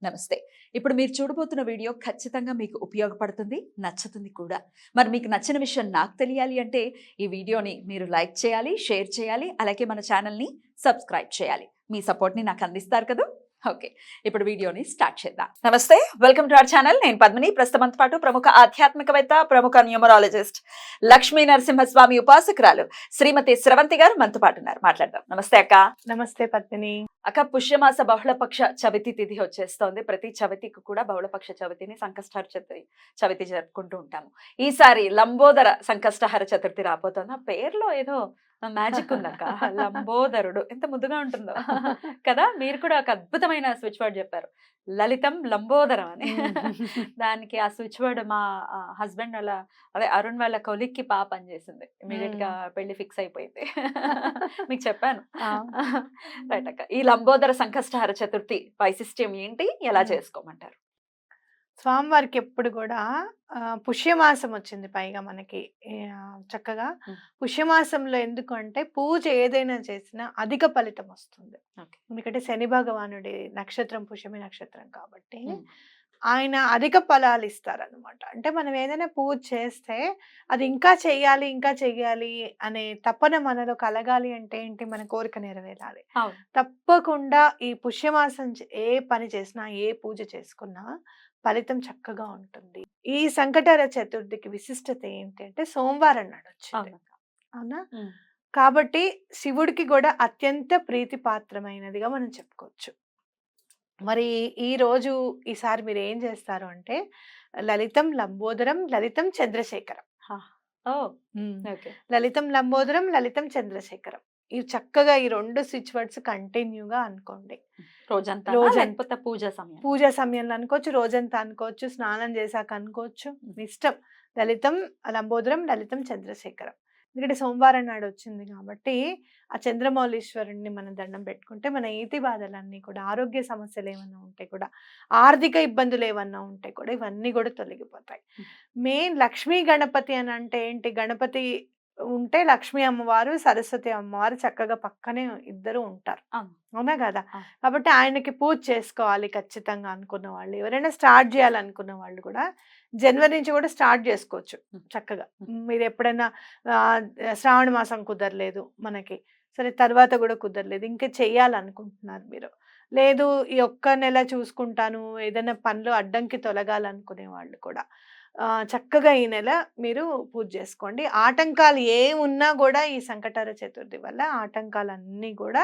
నమస్తే. ఇప్పుడు మీరు చూడబోతున్న వీడియో ఖచ్చితంగా మీకు ఉపయోగపడుతుంది, నచ్చుతుంది కూడా. మరి మీకు నచ్చిన విషయం నాకు తెలియాలి అంటే ఈ వీడియోని మీరు లైక్ చేయాలి, షేర్ చేయాలి, అలాగే మన ఛానల్‌ని సబ్స్క్రైబ్ చేయాలి. మీ సపోర్ట్‌ని నాకు అందిస్తారు కదూ! ఓకే. ఇప్పుడు వీడియోని స్టార్ట్ చేద్దాం. నమస్తే. Welcome to our channel. నేను పద్మిని. ప్రస్తుతంతో పాటు ప్రముఖ ఆధ్యాత్మికవేత్త, ప్రముఖ న్యూమరాలజిస్ట్, లక్ష్మీ నరసింహస్వామి ఉపాసకురాలు శ్రీమతి స్రవంతి గారు మనతో పాటు ఉన్నారు. మాట్లాడదాం. నమస్తే అక్క. నమస్తే పద్మిని. అక్క, పుష్యమాస బహుళపక్ష చవితి తిథి వచ్చేస్తోంది. ప్రతి చవితికి కూడా బహుళపక్ష చవితిని సంకష్టహర చవితి జరుపుకుంటూ ఉంటాము. ఈసారి లంబోదర సంకష్టహర చతుర్థి రాబోతోంది. ఆ పేరులో ఏదో మ్యాజిక్ ఉందక్క. లంబోదరుడు ఎంత ముద్దుగా ఉంటుందో కదా. మీరు కూడా ఒక అద్భుతమైన స్విచ్ వర్డ్ చెప్పారు, లలితం లంబోదరం అని. దానికి ఆ స్విచ్ వర్డ్ మా హస్బెండ్ వాళ్ళ అదే అరుణ్ వాళ్ళ కొలిక్కి పాప అని చేసింది. ఇమీడియట్ గా పెళ్లి ఫిక్స్ అయిపోయింది. మీకు చెప్పాను. రైట్ అక్క. ఈ లంబోదర సంకష్టహర చతుర్థి వైశిష్ట్యం ఏంటి, ఎలా చేసుకోమంటారు? స్వామివారికి ఎప్పుడు కూడా పుష్యమాసం వచ్చింది పైగా మనకి చక్కగా పుష్యమాసంలో ఎందుకు అంటే పూజ ఏదైనా చేసినా అధిక ఫలితం వస్తుంది. ఎందుకంటే శని భగవానుడి నక్షత్రం పుష్యమి నక్షత్రం కాబట్టి ఆయన అధిక ఫలాలు ఇస్తారనమాట. అంటే మనం ఏదైనా పూజ చేస్తే అది ఇంకా చెయ్యాలి అనే తపన మనలో కలగాలి అంటే ఏంటి, మన కోరిక నెరవేరాలి. తప్పకుండా ఈ పుష్యమాసం ఏ పని చేసినా, ఏ పూజ చేసుకున్నా ఫలితం చక్కగా ఉంటుంది. ఈ సంకటహర చతుర్థికి విశిష్టత ఏంటి అంటే సోమవారం నాడు వచ్చింది. అవునా? కాబట్టి శివుడికి కూడా అత్యంత ప్రీతిపాత్రమైనదిగా మనం చెప్పుకోవచ్చు. మరి ఈ రోజు ఈసారి మీరు ఏం చేస్తారు అంటే లలితం లంబోదరం లలితం చంద్రశేఖరం. లలితం లంబోదరం లలితం చంద్రశేఖరం. ఇవి చక్కగా ఈ రెండు స్విచ్ వర్డ్స్ కంటిన్యూగా అనుకోండి. రోజంతా పూజా సమయంలో అనుకోవచ్చు, రోజంతా అనుకోవచ్చు, స్నానం చేశాక అనుకోవచ్చు, ఇష్టం. లలితం లంబోదరం లలితం చంద్రశేఖరం. ఎందుకంటే సోమవారం నాడు వచ్చింది కాబట్టి ఆ చంద్రమౌళీశ్వరుణ్ణి మనం దండం పెట్టుకుంటే మన ఈతి బాధలన్నీ కూడా, ఆరోగ్య సమస్యలు ఏమన్నా ఉంటే కూడా, ఆర్థిక ఇబ్బందులు ఏమన్నా ఉంటే కూడా ఇవన్నీ కూడా తొలగిపోతాయి. మెయిన్ లక్ష్మీ గణపతి అని అంటే ఏంటి, గణపతి ఉంటే లక్ష్మీ అమ్మవారు సరస్వతి అమ్మవారు చక్కగా పక్కనే ఇద్దరు ఉంటారు. అవునా కదా. కాబట్టి ఆయనకి పూజ చేసుకోవాలి ఖచ్చితంగా అనుకున్న వాళ్ళు, ఎవరైనా స్టార్ట్ చేయాలనుకున్న వాళ్ళు కూడా జనవరి నుంచి కూడా స్టార్ట్ చేసుకోవచ్చు చక్కగా. మీరు ఎప్పుడైనా శ్రావణ మాసం కుదరలేదు మనకి, సరే తర్వాత కూడా కుదరలేదు, ఇంకా చెయ్యాలనుకుంటున్నారు మీరు, లేదు ఈ ఒక్క నెల చూసుకుంటాను, ఏదైనా పనులు అడ్డంకి తొలగాలనుకునే వాళ్ళు కూడా చక్కగా ఈ నెల మీరు పూజ చేసుకోండి. ఆటంకాలు ఏమున్నా కూడా ఈ సంకటహర చతుర్థి వల్ల ఆటంకాలన్నీ కూడా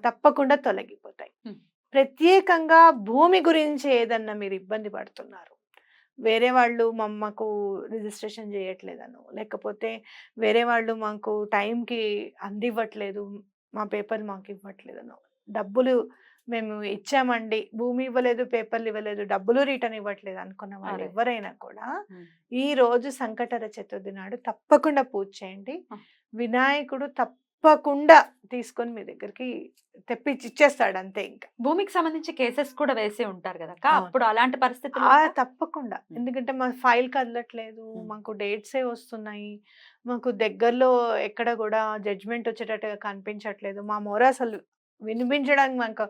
తప్పకుండా తొలగిపోతాయి. ప్రత్యేకంగా భూమి గురించి ఏదన్నా మీరు ఇబ్బంది పడుతున్నారు, వేరే వాళ్ళు మాకు రిజిస్ట్రేషన్ చేయట్లేదను, లేకపోతే వేరే వాళ్ళు మాకు టైంకి అందివ్వట్లేదు, మా పేపర్లు మాకు ఇవ్వట్లేదను, డబ్బులు మేము ఇచ్చామండి, భూమి ఇవ్వలేదు, పేపర్లు ఇవ్వలేదు, డబ్బులు రిటర్న్ ఇవ్వట్లేదు అనుకున్న వాళ్ళు ఎవరైనా కూడా ఈ రోజు సంకటహర చతుర్థి నాడు తప్పకుండా పూజ చేయండి. వినాయకుడు తప్పకుండా తీసుకొని మీ దగ్గరికి తెప్పించి ఇచ్చేస్తాడు అంతే. ఇంకా భూమికి సంబంధించి కేసెస్ కూడా వేసి ఉంటారు కదా, అప్పుడు అలాంటి పరిస్థితులు తప్పకుండా. ఎందుకంటే మా ఫైల్ కదలట్లేదు, మాకు డేట్సే వస్తున్నాయి, మాకు దగ్గరలో ఎక్కడ కూడా జడ్జిమెంట్ వచ్చేటట్టుగా కనిపించట్లేదు, మా మొర అసలు వినిపించడానికి మనకు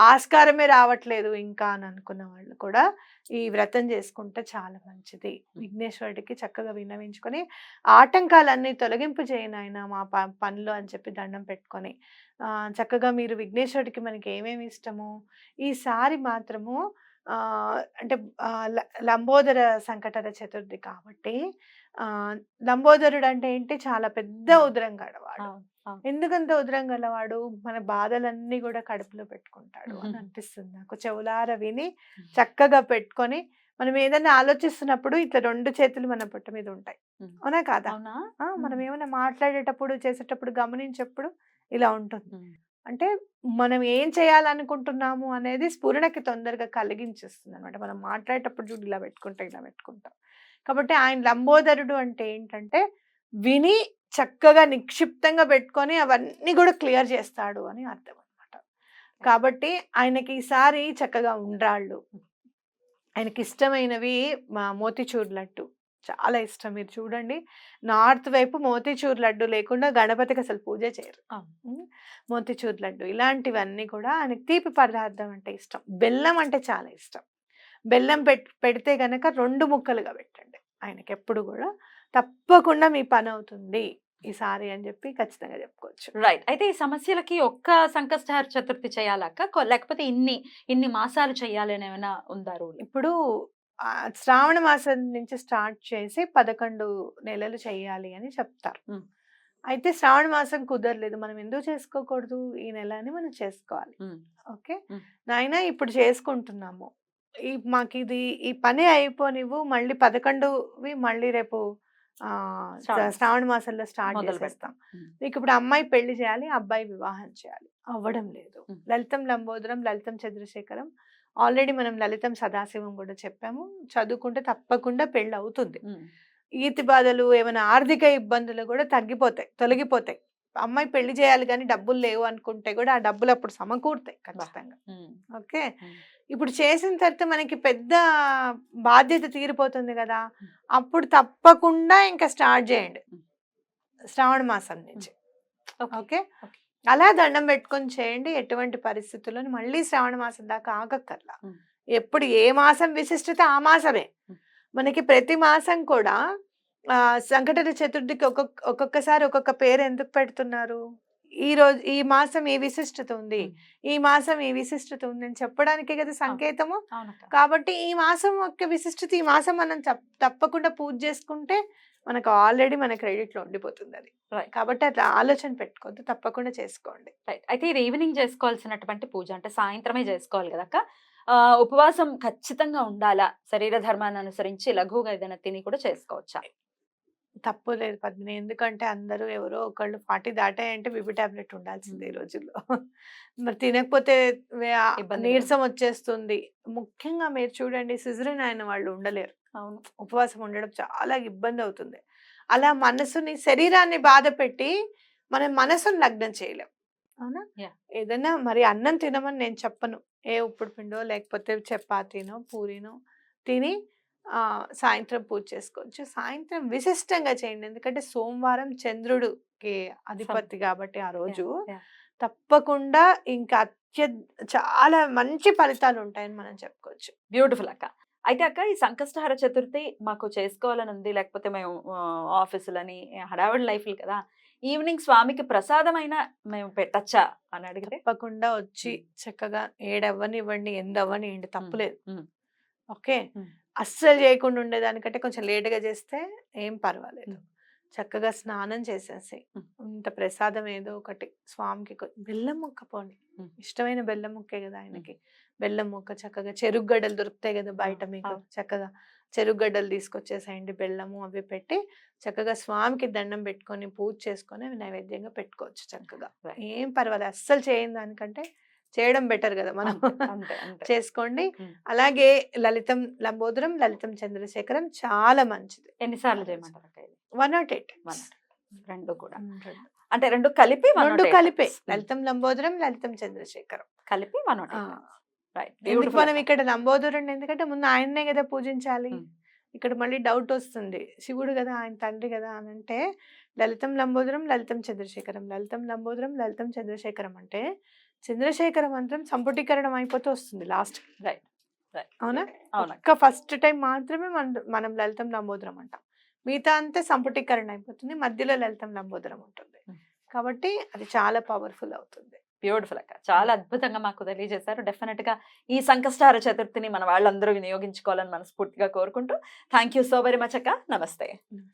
ఆస్కారమే రావట్లేదు ఇంకా అని అనుకున్న వాళ్ళు కూడా ఈ వ్రతం చేసుకుంటే చాలా మంచిది. విఘ్నేశ్వరుడికి చక్కగా విన్నవించుకొని ఆటంకాలన్నీ తొలగింపు చేయను ఆయన మా పనులు అని చెప్పి దండం పెట్టుకొని చక్కగా మీరు విఘ్నేశ్వరుడికి మనకి ఏమేమి ఇష్టమో ఈసారి మాత్రము అంటే లంబోదర సంకటహర చతుర్థి కాబట్టి లంబోదరుడు అంటే ఏంటి, చాలా పెద్ద ఉదరం గలవాడు. ఎందుకంత ఉదరం గలవాడు, మన బాధలన్నీ కూడా కడుపులో పెట్టుకుంటాడు అని అనిపిస్తుంది నాకు. చెవులార విని చక్కగా పెట్టుకొని మనం ఏదైనా ఆలోచిస్తున్నప్పుడు ఇట్లా రెండు చేతులు మన పుట్ట మీద ఉంటాయి. అవునా కాదా? మనం ఏమైనా మాట్లాడేటప్పుడు చేసేటప్పుడు గమనించేటప్పుడు ఇలా ఉంటుంది. అంటే మనం ఏం చేయాలనుకుంటున్నాము అనేది స్ఫురణకి తొందరగా కలిగించేస్తుంది అనమాట. మనం మాట్లాడేటప్పుడు చూడు ఇలా పెట్టుకుంటాం. కాబట్టి ఆయన లంబోదరుడు అంటే ఏంటంటే విని చక్కగా నిక్షిప్తంగా పెట్టుకొని అవన్నీ కూడా క్లియర్ చేస్తాడు అని అర్థం అనమాట. కాబట్టి ఆయనకి ఈసారి చక్కగా ఉండ్రాళ్ళు, ఆయనకి ఇష్టమైనవి మోతిచూర్ లడ్డు, చాలా ఇష్టం. మీరు చూడండి నార్త్ వైపు మోతీచూర్ లడ్డు లేకుండా గణపతికి అసలు పూజే చేయరు. అవును. మోతీచూర్ లడ్డు ఇలాంటివన్నీ కూడా ఆయనకి తీపి పదార్థం అంటే ఇష్టం. బెల్లం అంటే చాలా ఇష్టం. బెల్లం పెడితే గనక 2 ముక్కలుగా పెట్టండి. ఆయనకెప్పుడు గూడా తప్పకుండా మీ పనవుతుంది ఈసారి అని జెప్పి ఖచ్చితంగా జెప్పుకోవచ్చు. రైట్. అయితే ఈ సమస్యలకి ఒక్క సంకష్టహర చతుర్థి చేయాలా అక్క? లేకపోతే ఇన్ని మాసాలు చేయాలి అని ఏమైనా ఉందా రూల్? ఇప్పుడు శ్రావణ మాసం నుంచి స్టార్ట్ చేసి 11 నెలలు చెయ్యాలి అని చెప్తారు. హ్మ్. అయితే శ్రావణ మాసం కుదరలేదు. మనం ఎందుకు చేసుకోకూడదు? ఈ నెల అని మనం చేసుకోవాలి. ఓకే. హ్మ్. నాయనా ఇప్పుడు చేసుకుంటున్నాము. మాకిది ఈ పని అయిపోనివ్వు. మళ్ళీ 11వి మళ్ళీ రేపు శ్రావణ మాసంలో స్టార్ట్ మొదలు చేసేస్తాం. పెడతాం. మీకు ఇప్పుడు అమ్మాయి పెళ్లి చేయాలి, అబ్బాయి వివాహం చేయాలి. అవ్వడం లేదు. హ్మ్. లలితం లంబోదరం, లలితం చంద్రశేఖరం ఆల్రెడీ మనం లలితం సదాశివం కూడా చెప్పాము. చదువుకుంటే తప్పకుండా పెళ్లి అవుతుంది. ఈతి బాధలు ఏమైనా ఆర్థిక ఇబ్బందులు కూడా తొలగిపోతాయి. అమ్మాయి పెళ్లి చేయాలి కానీ డబ్బులు లేవు అనుకుంటే కూడా ఆ డబ్బులు అప్పుడు సమకూరుతాయి ఖచ్చితంగా. ఓకే. ఇప్పుడు చేసిన తర్వాత మనకి పెద్ద బాధ్యత తీరిపోతుంది కదా, అప్పుడు తప్పకుండా ఇంకా స్టార్ట్ చేయండి శ్రావణ మాసం నుంచి. ఓకే. అలా దండం పెట్టుకొని చేయండి. ఎటువంటి పరిస్థితుల్లో మళ్ళీ శ్రావణ మాసం దాకా ఆగక్కర్లా. ఎప్పుడు ఏ మాసం విశిష్టత ఆ మాసమే. మనకి ప్రతి మాసం కూడా సంకటహర చతుర్థికి ఒక్కొక్కసారి ఒక్కొక్క పేరు ఎందుకు పెడుతున్నారు? ఈ మాసం ఈ విశిష్టత ఉంది, ఈ మాసం ఈ విశిష్టత ఉంది అని చెప్పడానికే కదా సంకేతము. కాబట్టి ఈ మాసం యొక్క విశిష్టత ఈ మాసం మనం తప్పకుండా పూజ చేసుకుంటే మనకు ఆల్రెడీ మన క్రెడిట్ లో ఉండిపోతుంది అది. కాబట్టి అట్లా ఆలోచన పెట్టుకోవద్దు, తప్పకుండా చేసుకోండి. అయితే ఇది ఈవినింగ్ చేసుకోవాల్సినటువంటి పూజ అంటే సాయంత్రమే చేసుకోవాలి కదా అక్క? ఉపవాసం ఖచ్చితంగా ఉండాలా? శరీర ధర్మాన్ని అనుసరించి లఘువుగా ఏదైనా తిని కూడా చేసుకోవచ్చా? తప్పు లేదు పద్మిని. ఎందుకంటే అందరూ ఎవరో ఒకళ్ళు 40 దాటాయంటే బీపీ టాబ్లెట్ ఉండాల్సిందే ఈ రోజుల్లో. మరి తినకపోతే నీరసం వచ్చేస్తుంది. ముఖ్యంగా మీరు చూడండి సిజరీన్ అయిన వాళ్ళు ఉండలేరు. అవును. ఉపవాసం ఉండడం చాలా ఇబ్బంది అవుతుంది. అలా శరీరాన్ని బాధ పెట్టి మనం మనసుని లగ్నం చేయలేం. అవునా? ఏదైనా మరి అన్నం తినమని నేను చెప్పను. ఏ ఉప్పుడు పిండో లేకపోతే చపాతీనో పూరీనో తిని సాయంత్రం పూజ చేసుకోవచ్చు. సాయంత్రం విశిష్టంగా చేయండి. ఎందుకంటే సోమవారం చంద్రుడికి అధిపతి కాబట్టి ఆ రోజు తప్పకుండా ఇంకా చాలా మంచి ఫలితాలు ఉంటాయని మనం చెప్పుకోవచ్చు. బ్యూటిఫుల్ అక్క. అయితే అక్క ఈ సంకష్టహర చతుర్థి మాకు చేసుకోవాలని ఉంది, లేకపోతే మేము ఆఫీసులని హడావిడి లైఫ్లు కదా, ఈవినింగ్ స్వామికి ప్రసాదమైన మేము పెట్టచ్చా అని అడిగితే? తప్పకుండా వచ్చి చక్కగా 7 అవ్వనివ్వండి, 8 అవ్వనివ్వండి, తప్పులేదు. ఓకే. అస్సలు చేయకుండా ఉండేదానికంటే కొంచెం లేటుగా చేస్తే ఏం పర్వాలేదు. చక్కగా స్నానం చేసేసి ఇంత ప్రసాదం ఏదో ఒకటి స్వామికి బెల్లం ముక్క పోండి. ఇష్టమైన బెల్లం ముక్కే కదా ఆయనకి. బెల్లం ముక్క చక్కగా చెరుగ్గడ్డలు దొరుకుతాయి కదా బయట మీకు. చక్కగా చెరుగ్గడ్డలు తీసుకొచ్చేసేయండి, బెల్లము అవి పెట్టి చక్కగా స్వామికి దండం పెట్టుకొని పూజ చేసుకొని నైవేద్యంగా పెట్టుకోవచ్చు చక్కగా. ఏం పర్వాలేదు. అస్సలు చేయని దానికంటే చేయడం బెటర్ కదా మనం. చేసుకోండి. అలాగే లలితం లంబోదరం, లలితం చంద్రశేఖరం చాలా మంచిది. ఎన్నిసార్లు చేయమంటారు? 108. 2 కూడా అంటే 2 కలిపి 2 కలిపే లలితం లంబోదరం, లలితం చంద్రశేఖరం కలిపి 108. మనం ఇక్కడ లంబోదరం ఎందుకంటే ముందు ఆయన్నే కదా పూజించాలి. ఇక్కడ మళ్ళీ డౌట్ వస్తుంది, శివుడు కదా ఆయన తండ్రి కదా అని అంటే లలితం లంబోదరం, లలితం చంద్రశేఖరం, లలితం లంబోదరం, లలితం చంద్రశేఖరం అంటే చంద్రశేఖర మంత్రం సంపుటీకరణం అయిపోతూ వస్తుంది లాస్ట్. అవునా? ఒక్క ఫస్ట్ టైం మాత్రమే మనం లలితం లంబోదరం అంటాం. మిగతా అంతా సంపుటీకరణ అయిపోతుంది, మధ్యలో లలితం లంబోదరం ఉంటుంది. కాబట్టి అది చాలా పవర్ఫుల్ అవుతుంది. బ్యూటిఫుల్ అక్క. చాలా అద్భుతంగా మాకు తెలియజేశారు. డెఫినెట్ గా ఈ సంకష్టహర చతుర్థిని మన వాళ్ళందరూ వినియోగించుకోవాలని మనస్ఫూర్తిగా కోరుకుంటూ thank you so very much అక్క. నమస్తే.